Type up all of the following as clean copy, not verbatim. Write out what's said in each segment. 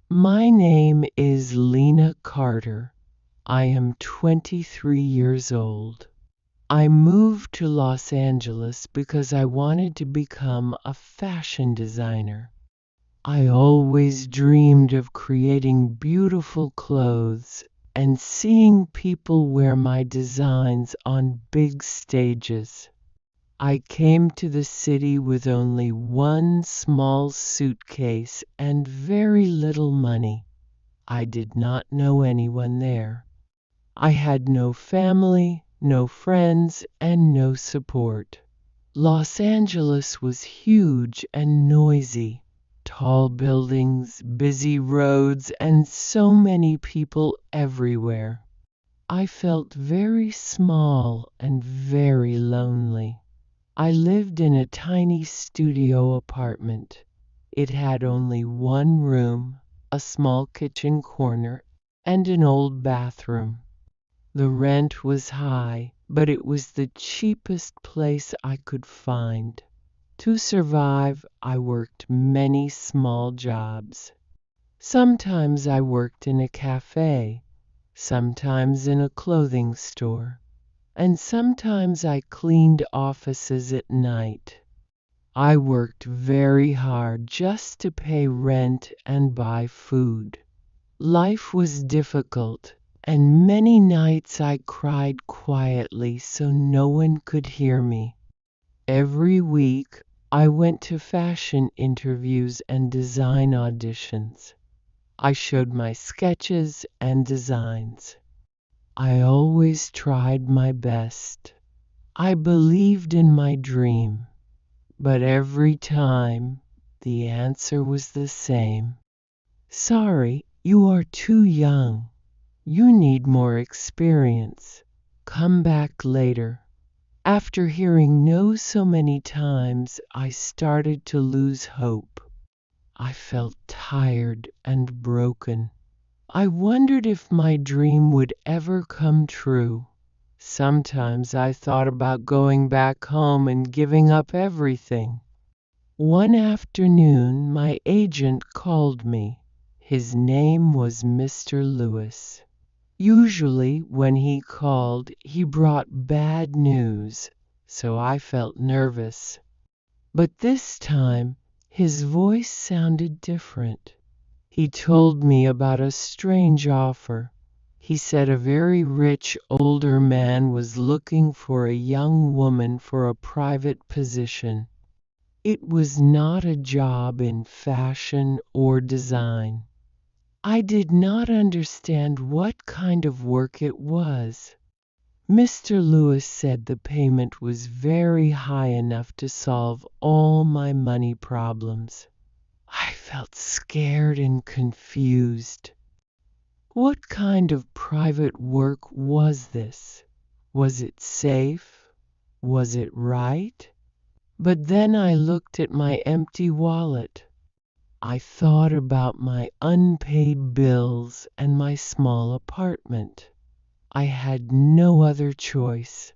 My name is Lena Carter. I am 23 years old. I moved to Los Angeles because I wanted to become a fashion designer. I always dreamed of creating beautiful clothes and seeing people wear my designs on big stages. I came to the city with only one small suitcase and very little money. I did not know anyone there. I had no family, no friends, and no support. Los Angeles was huge and noisy. Tall buildings, busy roads, and so many people everywhere. I felt very small and very lonely. I lived in a tiny studio apartment. It had only one room, a small kitchen corner, and an old bathroom. The rent was high, but it was the cheapest place I could find. To survive, I worked many small jobs. Sometimes I worked in a cafe, sometimes in a clothing store, and sometimes I cleaned offices at night. I worked very hard just to pay rent and buy food. Life was difficult, and many nights I cried quietly so no one could hear me. Every week, I went to fashion interviews and design auditions. I showed my sketches and designs. I always tried my best. I believed in my dream, but every time the answer was the same. Sorry, you are too young. You need more experience. Come back later. After hearing no so many times, I started to lose hope. I felt tired and broken. I wondered if my dream would ever come true. Sometimes I thought about going back home and giving up everything. One afternoon, my agent called me. His name was Mr. Lewis. Usually, when he called, he brought bad news, so I felt nervous. But this time, his voice sounded different. He told me about a strange offer. He said a very rich older man was looking for a young woman for a private position. It was not a job in fashion or design. I did not understand what kind of work it was. Mr. Lewis said the payment was very high enough to solve all my money problems. I felt scared and confused. What kind of private work was this? Was it safe? Was it right? But then I looked at my empty wallet. I thought about my unpaid bills and my small apartment. I had no other choice.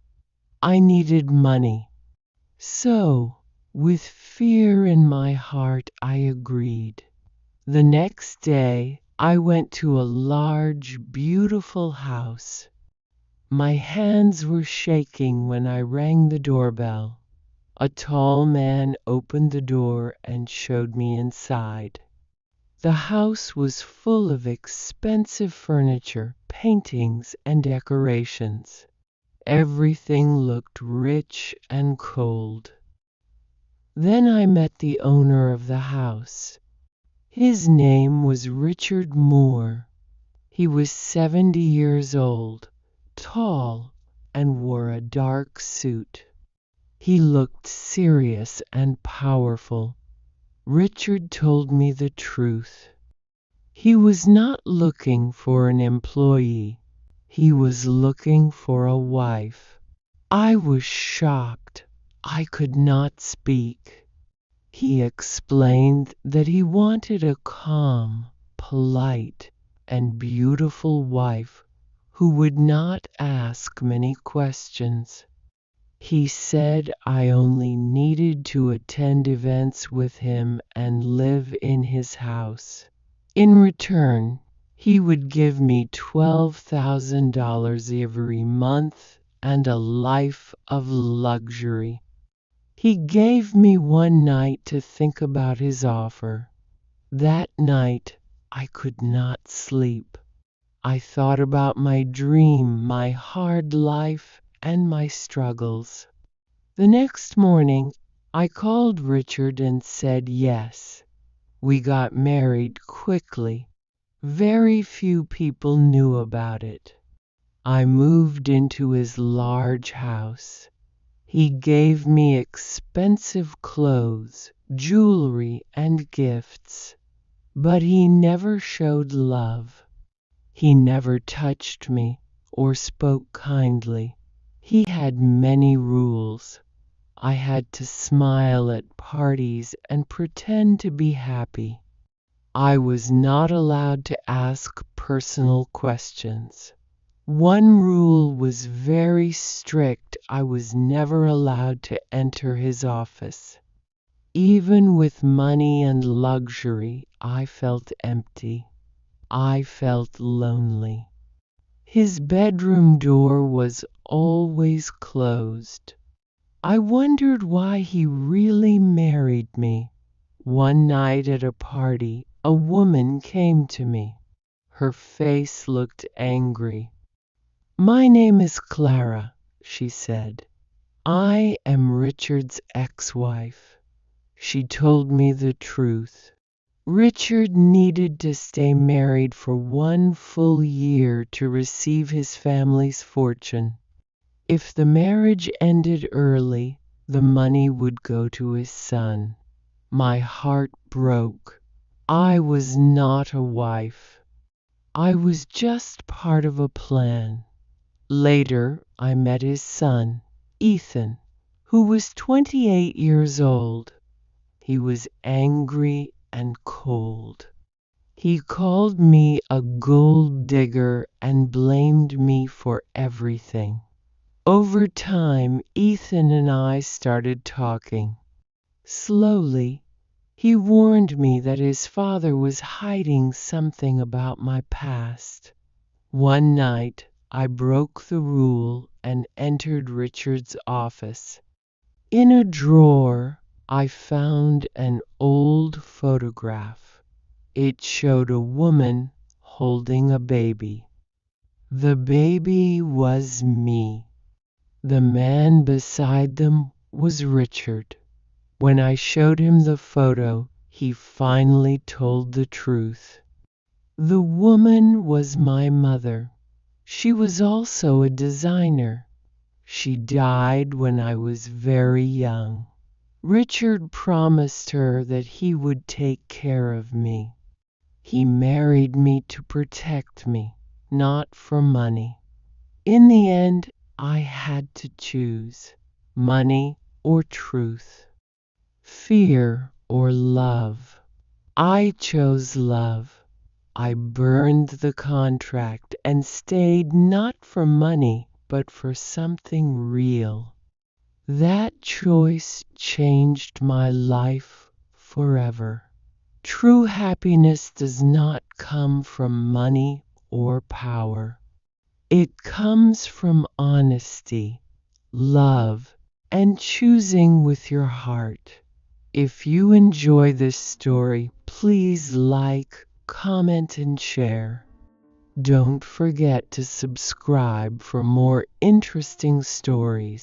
I needed money. So, with fear in my heart, I agreed. The next day, I went to a large, beautiful house. My hands were shaking when I rang the doorbell. A tall man opened the door and showed me inside. The house was full of expensive furniture, paintings, and decorations. Everything looked rich and cold. Then I met the owner of the house. His name was Richard Moore. He was 70 years old, tall, and wore a dark suit. He looked serious and powerful. Richard told me the truth. He was not looking for an employee. He was looking for a wife. I was shocked. I could not speak. He explained that he wanted a calm, polite, and beautiful wife who would not ask many questions. He said I only needed to attend events with him and live in his house. In return, he would give me $12,000 every month and a life of luxury. He gave me one night to think about his offer. That night, I could not sleep. I thought about my dream, my hard life, and my struggles. The next morning, I called Richard and said yes. We got married quickly. Very few people knew about it. I moved into his large house. He gave me expensive clothes, jewelry, and gifts, but he never showed love. He never touched me or spoke kindly. He had many rules. I had to smile at parties and pretend to be happy. I was not allowed to ask personal questions. One rule was very strict. I was never allowed to enter his office. Even with money and luxury, I felt empty. I felt lonely. His bedroom door was always closed. I wondered why he really married me. One night at a party, a woman came to me. Her face looked angry. "My name is Clara," she said. "I am Richard's ex-wife." She told me the truth. Richard needed to stay married for 1 full year to receive his family's fortune. If the marriage ended early, the money would go to his son. My heart broke. I was not a wife. I was just part of a plan. Later, I met his son, Ethan, who was 28 years old. He was angry and cold. He called me a gold digger and blamed me for everything. Over time, Ethan and I started talking. Slowly, he warned me that his father was hiding something about my past. One night, I broke the rule and entered Richard's office. In a drawer, I found an old photograph. It showed a woman holding a baby. The baby was me. The man beside them was Richard. When I showed him the photo, he finally told the truth. The woman was my mother. She was also a designer. She died when I was very young. Richard promised her that he would take care of me. He married me to protect me, not for money. In the end, I had to choose money or truth, fear or love. I chose love. I burned the contract and stayed not for money, but for something real. That choice changed my life forever. True happiness does not come from money or power. It comes from honesty, love, and choosing with your heart. If you enjoy this story, please like, comment, and share. Don't forget to subscribe for more interesting stories.